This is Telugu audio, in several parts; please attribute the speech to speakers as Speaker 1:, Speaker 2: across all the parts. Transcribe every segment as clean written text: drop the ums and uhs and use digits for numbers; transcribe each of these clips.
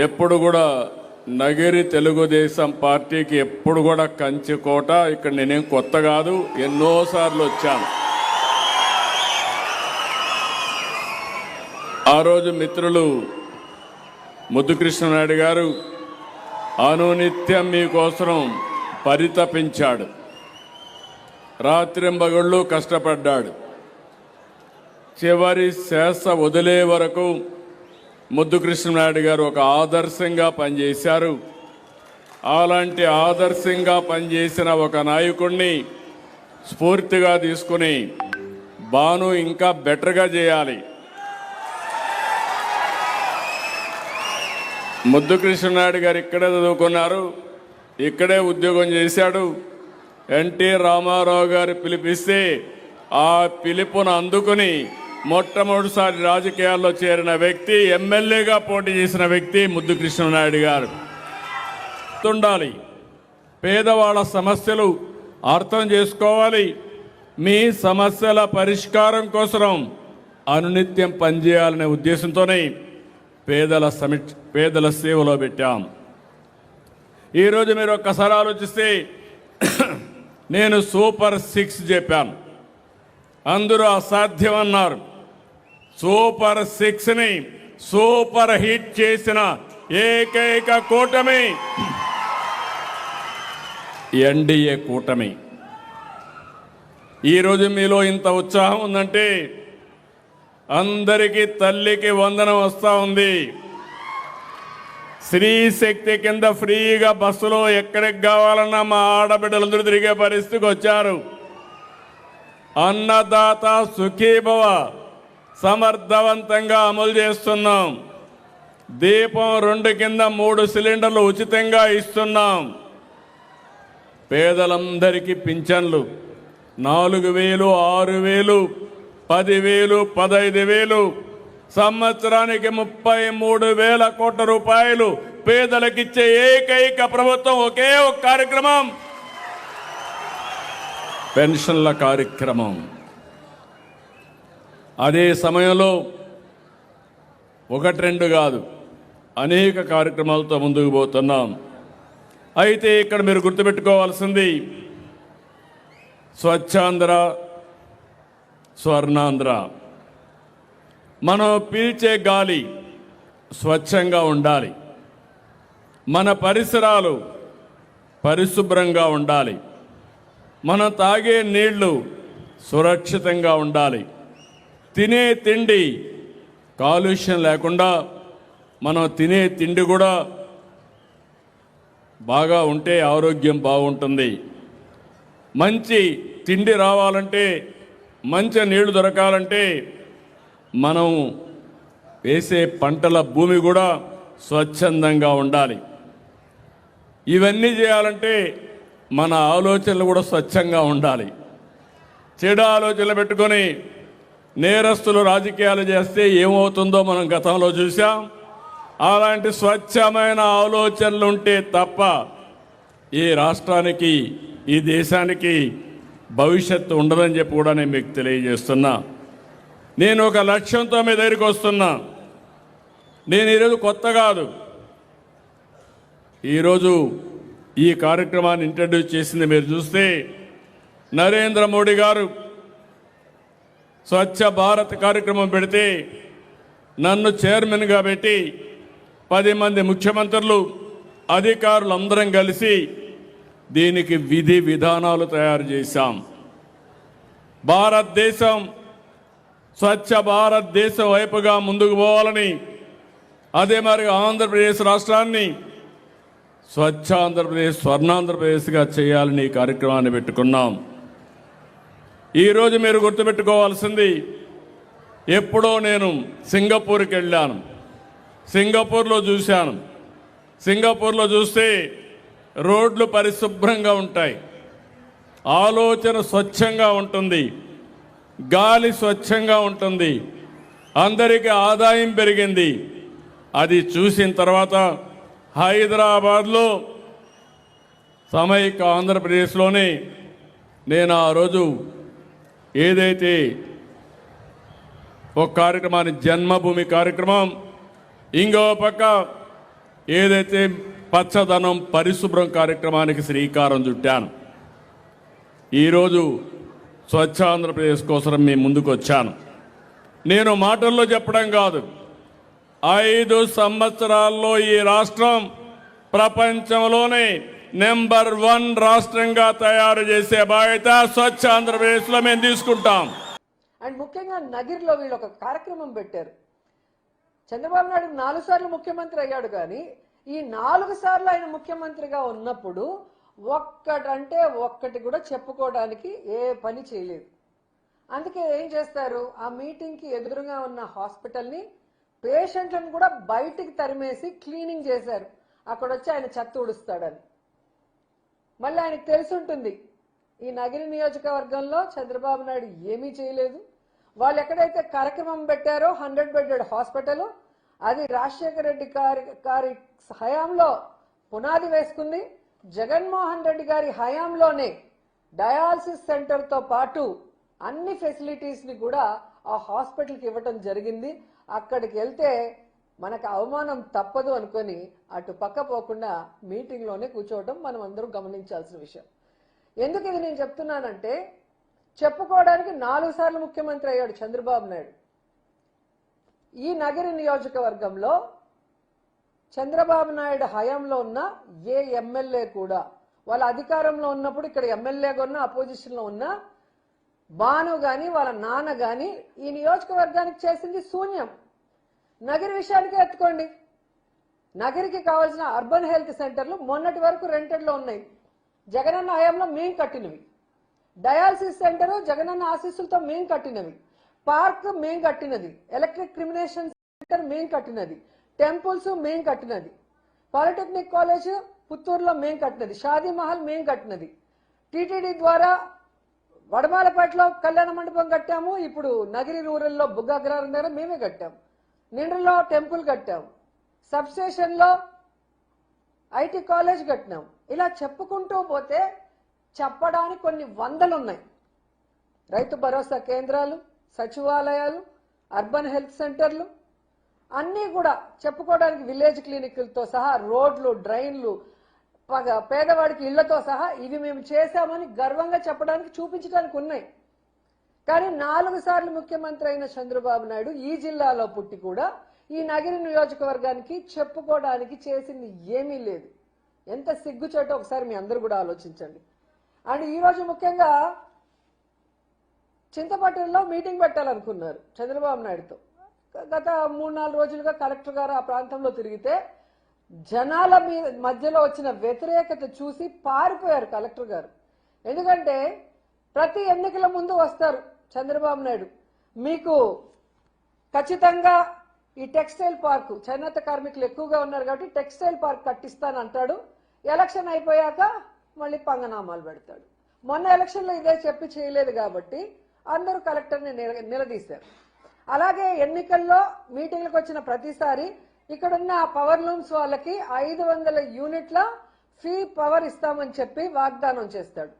Speaker 1: ఎప్పుడు కూడా నగిరి తెలుగుదేశం పార్టీకి ఎప్పుడు కూడా కంచుకోట. ఇక్కడ నేనేం కొత్త కాదు, ఎన్నోసార్లు వచ్చాను. ఆ రోజు మిత్రులు ముద్దుకృష్ణనాయుడు గారు అనునిత్యం మీకోసం పరితపించాడు, రాత్రింబగళ్ళు కష్టపడ్డాడు. చివరి శ్వాస వదిలే వరకు ముద్దుకృష్ణనాయుడు గారు ఒక ఆదర్శంగా పనిచేశారు. అలాంటి ఆదర్శంగా పనిచేసిన ఒక నాయకుడిని స్ఫూర్తిగా తీసుకుని బాను ఇంకా బెటర్గా చేయాలి. ముద్దుకృష్ణనాయుడు గారు ఇక్కడే చదువుకున్నారు, ఇక్కడే ఉద్యోగం చేశాడు. ఎన్టీ రామారావు గారు పిలిపిస్తే ఆ పిలుపును అందుకుని మొట్టమొదటిసారి రాజకీయాల్లో చేరిన వ్యక్తి, ఎమ్మెల్యేగా పోటీ చేసిన వ్యక్తి ముద్దుకృష్ణనాయుడు గారు. ఉండాలి, పేదవాళ్ళ సమస్యలు అర్థం చేసుకోవాలి. మీ సమస్యల పరిష్కారం కోసం అనునిత్యం పనిచేయాలనే ఉద్దేశంతోనే పేదల సేవలో పెట్టాం. ఈరోజు మీరు ఒక్కసారి ఆలోచిస్తే నేను సూపర్ 6 చెప్పాను, అందరూ అసాధ్యమన్నారు. సూపర్ 6ని సూపర్ హిట్ చేసిన ఏకైక కూటమి ఎన్డీఏ కూటమి. ఈరోజు మీలో ఇంత ఉత్సాహం ఉందంటే అందరికీ తల్లికి వందనం వస్తూ ఉంది. స్త్రీ శక్తి కింద ఫ్రీగా బస్సులో ఎక్కడికి కావాలన్నా మా ఆడబిడ్డలందరూ తిరిగే పరిస్థితికి వచ్చారు. అన్నదాత సుఖీభవ సమర్థవంతంగా అమలు చేస్తున్నాం. దీపం 2 కింద 3 సిలిండర్లు ఉచితంగా ఇస్తున్నాం. పేదలందరికీ పింఛన్లు 4,000, 6,000, 10,000, 15,000, సంవత్సరానికి 33,000 కోట్ల రూపాయలు పేదలకిచ్చే ఏకైక ప్రభుత్వం ఒకే ఒక కార్యక్రమం పెన్షన్ల కార్యక్రమం. అదే సమయంలో 1-2 కాదు, అనేక కార్యక్రమాలతో ముందుకు పోతున్నాం. అయితే ఇక్కడ మీరు గుర్తుపెట్టుకోవాల్సింది స్వచ్ఛాంధ్ర, స్వర్ణాంధ్ర. మనం పీల్చే గాలి స్వచ్ఛంగా ఉండాలి, మన పరిసరాలు పరిశుభ్రంగా ఉండాలి, మనం తాగే నీళ్లు సురక్షితంగా ఉండాలి, తినే తిండి కాలుష్యం లేకుండా మనం తినే తిండి కూడా బాగా ఉంటే ఆరోగ్యం బాగుంటుంది. మంచి తిండి రావాలంటే, మంచి నీళ్లు దొరకాలంటే మనం వేసే పంటల భూమి కూడా స్వచ్ఛందంగా ఉండాలి. ఇవన్నీ చేయాలంటే మన ఆలోచనలు కూడా స్వచ్ఛంగా ఉండాలి. చెడు ఆలోచనలు పెట్టుకొని నేరస్తులు రాజకీయాలు చేస్తే ఏమవుతుందో మనం గతంలో చూసాం. అలాంటి స్వచ్ఛమైన ఆలోచనలు ఉంటే తప్ప ఈ రాష్ట్రానికి, ఈ దేశానికి భవిష్యత్తు ఉండదని చెప్పి కూడా నేను మీకు తెలియజేస్తున్నా. నేను ఒక లక్ష్యంతో మీ దగ్గరికి వస్తున్నా. నేను ఈరోజు కొత్త కాదు. ఈరోజు ఈ కార్యక్రమాన్ని ఇంట్రడ్యూస్ చేసింది మీరు చూస్తే నరేంద్ర మోడీ గారు స్వచ్ఛ భారత్ కార్యక్రమం పెడితే నన్ను చైర్మన్గా పెట్టి 10 మంది ముఖ్యమంత్రులు, అధికారులు అందరం కలిసి దీనికి విధి విధానాలు తయారు చేశాం. భారతదేశం స్వచ్ఛ భారతదేశం వైపుగా ముందుకు పోవాలని, అదే మరి ఆంధ్రప్రదేశ్ రాష్ట్రాన్ని స్వచ్ఛ ఆంధ్రప్రదేశ్, స్వర్ణాంధ్రప్రదేశ్గా చేయాలని ఈ కార్యక్రమాన్ని పెట్టుకున్నాం. ఈరోజు మీరు గుర్తుపెట్టుకోవాల్సింది, ఎప్పుడో నేను సింగపూర్కి వెళ్ళాను, సింగపూర్లో చూశాను. సింగపూర్లో చూస్తే రోడ్లు పరిశుభ్రంగా ఉంటాయి, ఆలోచన స్వచ్ఛంగా ఉంటుంది, గాలి స్వచ్ఛంగా ఉంటుంది, అందరికీ ఆదాయం పెరిగింది. అది చూసిన తర్వాత హైదరాబాద్లో సమైక్య ఆంధ్రప్రదేశ్లోనే నేను ఆ రోజు ఏదైతే ఒక కార్యక్రమాన్ని, జన్మభూమి కార్యక్రమం, ఇంకో పక్క ఏదైతే పచ్చదనం పరిశుభ్రం కార్యక్రమానికి శ్రీకారం చుట్టాను. ఈరోజు స్వచ్ఛ ఆంధ్రప్రదేశ్ కోసం మీ ముందుకు వచ్చాను. నేను మాటల్లో చెప్పడం కాదు, 5 సంవత్సరాల్లో ఈ రాష్ట్రం ప్రపంచంలోనే నెంబర్ 1 రాష్ట్రంగా తయారు చేసే బాధ్యత స్వచ్ఛ ఆంధ్రప్రదేశ్లో మేము తీసుకుంటాం.
Speaker 2: అండ్ ముఖ్యంగా నగిరిలో వీళ్ళు ఒక కార్యక్రమం పెట్టారు. చంద్రబాబు నాయుడు 4 సార్లు ముఖ్యమంత్రి అయ్యాడు, కానీ ఈ 4 సార్లు ఆయన ముఖ్యమంత్రిగా ఉన్నప్పుడు ఒక్కటి కూడా చెప్పుకోవడానికి ఏ పని చేయలేదు. అందుకే ఏం చేస్తారు, ఆ మీటింగ్కి ఎదురుగా ఉన్న హాస్పిటల్ని పేషెంట్లను కూడా బయటికి తరిమేసి క్లీనింగ్ చేశారు. అక్కడ వచ్చి ఆయన చెత్త ఊడుస్తాడని. మళ్ళీ ఆయనకు తెలుసుంటుంది ఈ నగిరి నియోజకవర్గంలో చంద్రబాబు నాయుడు ఏమీ చేయలేదు. వాళ్ళు ఎక్కడైతే కార్యక్రమం పెట్టారో 100 బెడెడ్ హాస్పిటల్, అది రాజశేఖర రెడ్డి గారి హయాంలో పునాది వేసుకుంది. జగన్మోహన్ రెడ్డి గారి హయాంలోనే డయాలసిస్ సెంటర్తో పాటు అన్ని ఫెసిలిటీస్ని కూడా ఆ హాస్పిటల్కి ఇవ్వటం జరిగింది. అక్కడికి వెళ్తే మనకు అవమానం తప్పదు అనుకొని అటు పక్క పోకుండా మీటింగ్లోనే కూర్చోవడం మనం అందరూ గమనించాల్సిన విషయం. ఎందుకు ఇది నేను చెప్తున్నానంటే, చెప్పుకోవడానికి 4 సార్లు ముఖ్యమంత్రి అయ్యాడు చంద్రబాబు నాయుడు. ఈ నగరి నియోజకవర్గంలో చంద్రబాబు నాయుడు హయాంలో ఉన్న ఏ ఎమ్మెల్యే కూడా వాళ్ళ అధికారంలో ఉన్నప్పుడు ఇక్కడ ఎమ్మెల్యేగా ఉన్న అపోజిషన్లో ఉన్న బాను గాని వాళ్ళ నాన్న గాని ఈ నియోజకవర్గానికి చేసింది శూన్యం. నగరి విషయానికే ఎత్తుకోండి. నగరికి కావాల్సిన అర్బన్ హెల్త్ సెంటర్లు మొన్నటి వరకు రెంటెడ్లో ఉన్నాయి, జగనన్న హయాంలో మేం కట్టినవి. డయాలసిస్ సెంటర్ జగనన్న ఆశీస్సులతో మేం కట్టినవి. పార్క్ మేం కట్టినది. ఎలక్ట్రిక్ క్రిమినేషన్ సెంటర్ మేం కట్టినది. టెంపుల్స్ మేం కట్టినది. పాలిటెక్నిక్ కాలేజ్ పుత్తూరులో మేం కట్టినది. షాదీ మహల్ మేం కట్టినది. టీటీడీ ద్వారా వడమాలపేటలో కళ్యాణ మండపం కట్టాము. ఇప్పుడు నగిరి రూరల్లో బుగ్గాగ్రహారం దగ్గర మేమే కట్టాము. నిండ్రలో టెంపుల్ కట్టాము. సబ్ స్టేషన్లో ఐటీ కాలేజ్ కట్టినాం. ఇలా చెప్పుకుంటూ పోతే చెప్పడానికి కొన్ని వందలు ఉన్నాయి. రైతు భరోసా కేంద్రాలు, సచివాలయాలు, అర్బన్ హెల్త్ సెంటర్లు అన్నీ కూడా చెప్పుకోవడానికి, విలేజ్ క్లినిక్లతో సహా రోడ్లు, డ్రైన్లు, పేదవాడికి ఇళ్లతో సహా ఇవి మేము చేశామని గర్వంగా చెప్పడానికి, చూపించడానికి ఉన్నాయి. కానీ 4 సార్లు ముఖ్యమంత్రి అయిన చంద్రబాబు నాయుడు ఈ జిల్లాలో పుట్టి కూడా ఈ నగిరి నియోజకవర్గానికి చెప్పుకోవడానికి చేసింది ఏమీ లేదు. ఎంత సిగ్గుచేటో ఒకసారి మీ అందరూ కూడా ఆలోచించండి. అండ్ ఈరోజు ముఖ్యంగా చింతపట్టులో మీటింగ్ పెట్టాలనుకున్నారు చంద్రబాబు నాయుడుతో. గత 3-4 రోజులుగా కలెక్టర్ గారు ఆ ప్రాంతంలో తిరిగితే జనాల మధ్యలో వచ్చిన వ్యతిరేకత చూసి పారిపోయారు కలెక్టర్ గారు. ఎందుకంటే ప్రతి ఎన్నికల ముందు వస్తారు చంద్రబాబు నాయుడు, మీకు ఖచ్చితంగా ఈ టెక్స్టైల్ పార్కు, చేనేత కార్మికులు ఎక్కువగా ఉన్నారు కాబట్టి టెక్స్టైల్ పార్క్ కట్టిస్తాను అంటాడు. ఎలక్షన్ అయిపోయాక మళ్ళీ పంగనామాలు పెడతాడు. మొన్న ఎలక్షన్లో ఇదే చెప్పి చేయలేదు కాబట్టి అందరూ కలెక్టర్ని నిలదీశారు. అలాగే ఎన్నికల్లో మీటింగ్లకు వచ్చిన ప్రతిసారి ఇక్కడున్న పవర్ లూమ్స్ వాళ్ళకి 500 యూనిట్ల ఫ్రీ పవర్ ఇస్తామని చెప్పి వాగ్దానం చేస్తాడు.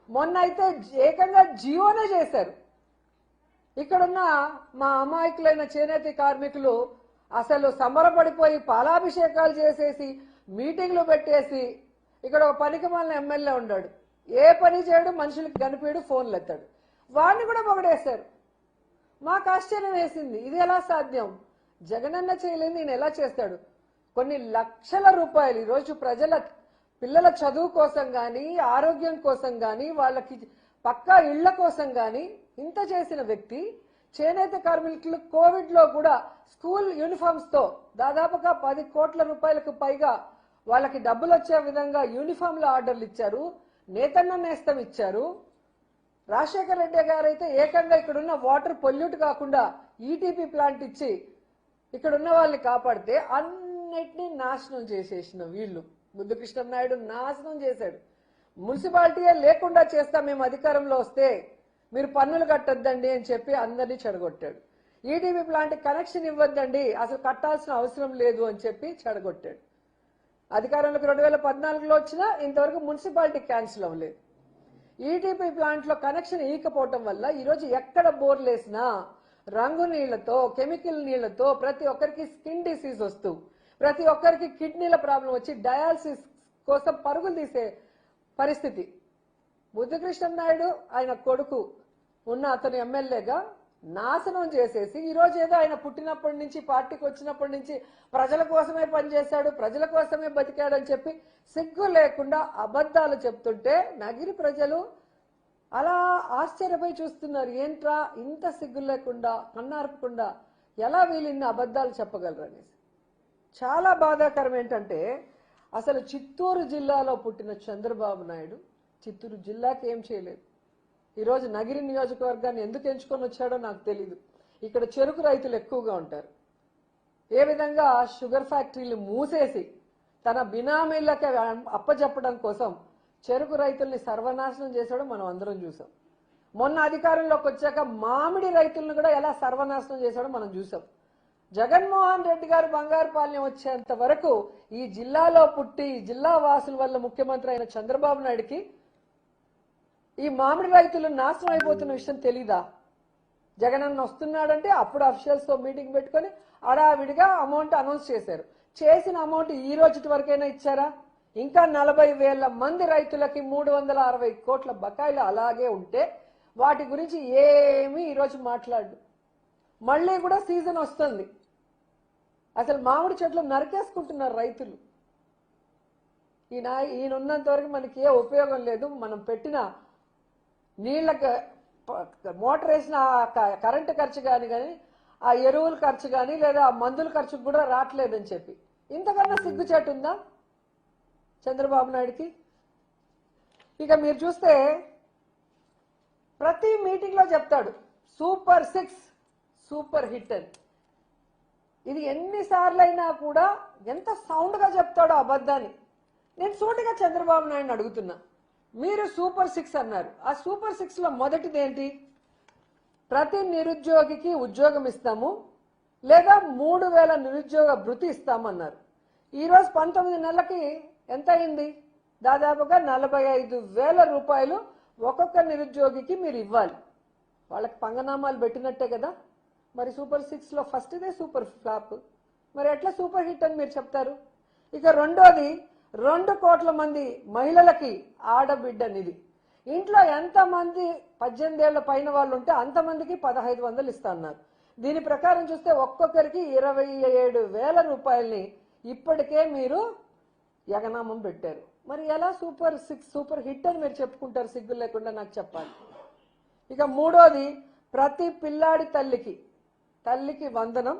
Speaker 2: మొన్న అయితే ఏకంగా జియోనే చేశారు. ఇక్కడున్న మా అమాయకులైన చేనేత కార్మికులు అసలు సంబరపడిపోయి పాలాభిషేకాలు చేసేసి మీటింగ్లు పెట్టేసి, ఇక్కడ ఒక పనికిమాలిన ఎమ్మెల్యే ఉన్నాడు, ఏ పని చేయడు, మనుషులకి కనిపించడు, ఫోన్లు ఎత్తాడు, వాడిని కూడా పొగడేశారు. మాకు ఆశ్చర్యం వేసింది, ఇది ఎలా సాధ్యం? జగనన్న చేయలేదు, నేను ఎలా చేస్తాడు? కొన్ని లక్షల రూపాయలు ఈరోజు పిల్లల చదువు కోసం కానీ, ఆరోగ్యం కోసం కానీ, వాళ్ళకి పక్కా ఇళ్ల కోసం కానీ ఇంత చేసిన వ్యక్తి చేనేత కార్మికులు కోవిడ్లో కూడా స్కూల్ యూనిఫామ్స్ తో దాదాపుగా 10 కోట్ల రూపాయలకు పైగా వాళ్ళకి డబ్బులు వచ్చే విధంగా యూనిఫామ్ల ఆర్డర్లు ఇచ్చారు. నేతన్న నేస్తం ఇచ్చారు. రాజశేఖర రెడ్డి గారు అయితే ఏకంగా ఇక్కడున్న వాటర్ పొల్యూట్ కాకుండా ఈటీపీ ప్లాంట్ ఇచ్చి ఇక్కడున్న వాళ్ళని కాపాడితే అన్నిటినీ నాశనం చేసేసిన వీళ్ళు. ముద్దుకృష్ణ నాయుడు నాశనం చేశాడు. మున్సిపాలిటీయే లేకుండా చేస్తా మేము అధికారంలో వస్తే, మీరు పన్నులు కట్టొద్దండి అని చెప్పి అందరినీ చెడగొట్టాడు. ఈటీపీ ప్లాంట్ కనెక్షన్ ఇవ్వద్దండి, అసలు కట్టాల్సిన అవసరం లేదు అని చెప్పి చెడగొట్టాడు. అధికారంలోకి 2014లో వచ్చినా ఇంతవరకు మున్సిపాలిటీ క్యాన్సిల్ అవ్వలేదు. ఈటీపీ ప్లాంట్లో కనెక్షన్ ఇవ్వకపోవటం వల్ల ఈరోజు ఎక్కడ బోర్లు వేసినా రంగు నీళ్లతో, కెమికల్ నీళ్లతో ప్రతి ఒక్కరికి స్కిన్ డిసీజ్ వస్తూ ప్రతి ఒక్కరికి కిడ్నీల ప్రాబ్లం వచ్చి డయాలసిస్ కోసం పరుగులు తీసే పరిస్థితి. బుద్ధకృష్ణ నాయుడు ఆయన కొడుకు ఉన్న అతను ఎమ్మెల్యేగా నాశనం చేసేసి ఈరోజు ఏదో ఆయన పుట్టినప్పటి నుంచి పార్టీకి వచ్చినప్పటి నుంచి ప్రజల కోసమే పనిచేశాడు, ప్రజల కోసమే బతికాడని చెప్పి సిగ్గు లేకుండా అబద్ధాలు చెప్తుంటే నగిరి ప్రజలు అలా ఆశ్చర్యపోయి చూస్తున్నారు. ఏంట్రా ఇంత సిగ్గు లేకుండా కన్నార్పకుండా ఎలా వీళ్ళు ఇన్ని అబద్ధాలు చెప్పగలరు అనేసి. చాలా బాధాకరం ఏంటంటే అసలు చిత్తూరు జిల్లాలో పుట్టిన చంద్రబాబు నాయుడు చిత్తూరు జిల్లాకి ఏం చేయలేదు. ఈరోజు నగిరి నియోజకవర్గాన్ని ఎందుకు ఎంచుకొని వచ్చాడో నాకు తెలీదు. ఇక్కడ చెరుకు రైతులు ఎక్కువగా ఉంటారు. ఏ విధంగా షుగర్ ఫ్యాక్టరీలు మూసేసి తన బినామీలకి అప్పచెప్పడం కోసం చెరుకు రైతుల్ని సర్వనాశనం చేశాడో మనం అందరం చూసాం. మొన్న అధికారంలోకి వచ్చాక మామిడి రైతులను కూడా ఎలా సర్వనాశనం చేశాడో మనం చూసాం. జగన్మోహన్ రెడ్డి గారు బంగారుపాలెం వచ్చేంత వరకు ఈ జిల్లాలో పుట్టి జిల్లా వాసుల వల్ల ముఖ్యమంత్రి అయిన చంద్రబాబు నాయుడికి ఈ మామిడి రైతులు నాశనం అయిపోతున్న విషయం తెలీదా? జగనన్న వస్తున్నాడంటే అప్పుడు అఫీషియల్స్ తో మీటింగ్ పెట్టుకొని అడావిడిగా అమౌంట్ అనౌన్స్ చేశారు. చేసిన అమౌంట్ ఈ రోజు వరకైనా ఇచ్చారా? ఇంకా 40,000 మంది రైతులకి 360 కోట్ల బకాయిలు అలాగే ఉంటే వాటి గురించి ఏమీ ఈరోజు మాట్లాడు. మళ్ళీ కూడా సీజన్ వస్తుంది. అసలు మామిడి చెట్లు నరికేసుకుంటున్నారు రైతులు. ఈయన ఉన్నంత వరకు మనకి ఏ ఉపయోగం లేదు. మనం పెట్టిన నీళ్ళకి మోటార్ వేసిన కరెంటు ఖర్చు కానీ ఆ ఎరువుల ఖర్చు కానీ లేదా ఆ మందుల ఖర్చు కూడా రావట్లేదని చెప్పి ఇంతకన్నా సిగ్గుచేటు ఉందా చంద్రబాబు నాయుడికి? ఇక మీరు చూస్తే ప్రతి మీటింగ్ లో చెప్తాడు సూపర్ 6 సూపర్ హిట్ అని. ఇది ఎన్నిసార్లు అయినా కూడా ఎంత సౌండ్ గా చెప్తాడో అబద్ధాన్ని. నేను సూటిగా చంద్రబాబు నాయుడిని అడుగుతున్నా, మీరు సూపర్ 6 అన్నారు. ఆ సూపర్ 6 లో మొదటిది ఏంటి? ప్రతి నిరుద్యోగికి ఉద్యోగం ఇస్తాము లేదా 3,000 నిరుద్యోగ భృతి ఇస్తామన్నారు. ఈరోజు 19 నెలలకి ఎంత అయింది? దాదాపుగా 45,000 రూపాయలు ఒక్కొక్క నిరుద్యోగికి మీరు ఇవ్వాలి. వాళ్ళకి పంగనామాలు పెట్టినట్టే కదా. మరి సూపర్ 6 లో ఫస్ట్ ఇదే సూపర్ ఫ్లాప్. మరి ఎట్లా సూపర్ హిట్ అని మీరు చెప్తారు? ఇక రెండోది 2 కోట్ల మంది మహిళలకి ఆడబిడ్డ నిధి. ఇంట్లో ఎంతమంది 18 ఏళ్ల పైన వాళ్ళు ఉంటే అంతమందికి 1,500 ఇస్తా అన్నారు. దీని ప్రకారం చూస్తే ఒక్కొక్కరికి 27,000 రూపాయలని ఇప్పటికే మీరు యగనామం పెట్టారు. మరి ఎలా సూపర్ 6 సూపర్ హిట్ అని మీరు చెప్పుకుంటారు సిగ్గు లేకుండా? నాకు చెప్పాలి. ఇక మూడోది ప్రతి పిల్లాడి తల్లికి వందనం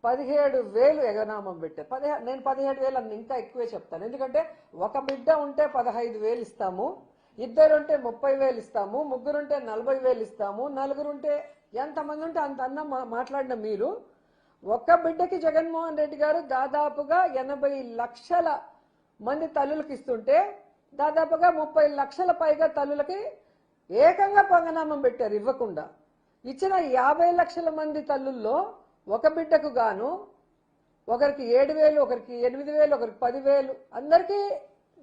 Speaker 2: 17,000 ఎగనామం పెట్టారు. నేను 17,000 అని ఇంకా ఎక్కువే చెప్తాను. ఎందుకంటే ఒక బిడ్డ ఉంటే 15,000 ఇస్తాము, ఇద్దరుంటే 30,000 ఇస్తాము, ముగ్గురుంటే 40,000 ఇస్తాము, నలుగురుంటే ఎంతమంది ఉంటే అంత అన్న మాట్లాడిన మీరు ఒక్క బిడ్డకి జగన్మోహన్ రెడ్డి గారు దాదాపుగా 80 లక్షల మంది తల్లులకు ఇస్తుంటే దాదాపుగా 30 లక్షల పైగా తల్లులకి ఏకంగా పంగనామం పెట్టారు ఇవ్వకుండా. ఇచ్చిన 50 లక్షల మంది తల్లుల్లో ఒక బిడ్డకు గాను ఒకరికి 7,000, ఒకరికి 8,000, ఒకరికి 10,000 అందరికీ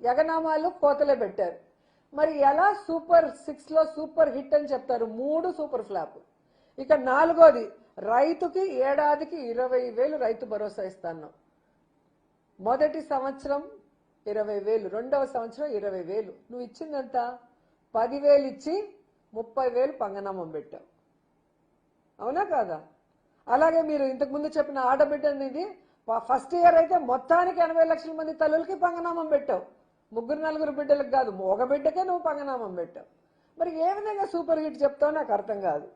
Speaker 2: యగనామాలు కోతలే పెట్టారు. మరి ఎలా సూపర్ 6 లో సూపర్ హిట్ అని చెప్తారు? 3 సూపర్ ఫ్లాప్. ఇక నాలుగోది రైతుకి ఏడాదికి 20,000 రైతు భరోసా ఇస్తాను. మొదటి సంవత్సరం 20,000, రెండవ సంవత్సరం 20,000. నువ్వు ఇచ్చిందంత 10,000 ఇచ్చి 30,000 పంగనామం పెట్టావు. అవునా కాదా? అలాగే మీరు ఇంతకుముందు చెప్పిన ఆడబిడ్డ అనేది ఫస్ట్ ఇయర్ అయితే మొత్తానికి 80 లక్షల మంది తల్లులకి పంగనామం పెట్టావు. 3-4 బిడ్డలకు కాదు, ఒక బిడ్డకే నువ్వు పంగనామం పెట్టావు. మరి ఏ విధంగా సూపర్ హిట్ చెప్తావు నాకు అర్థం కాదు.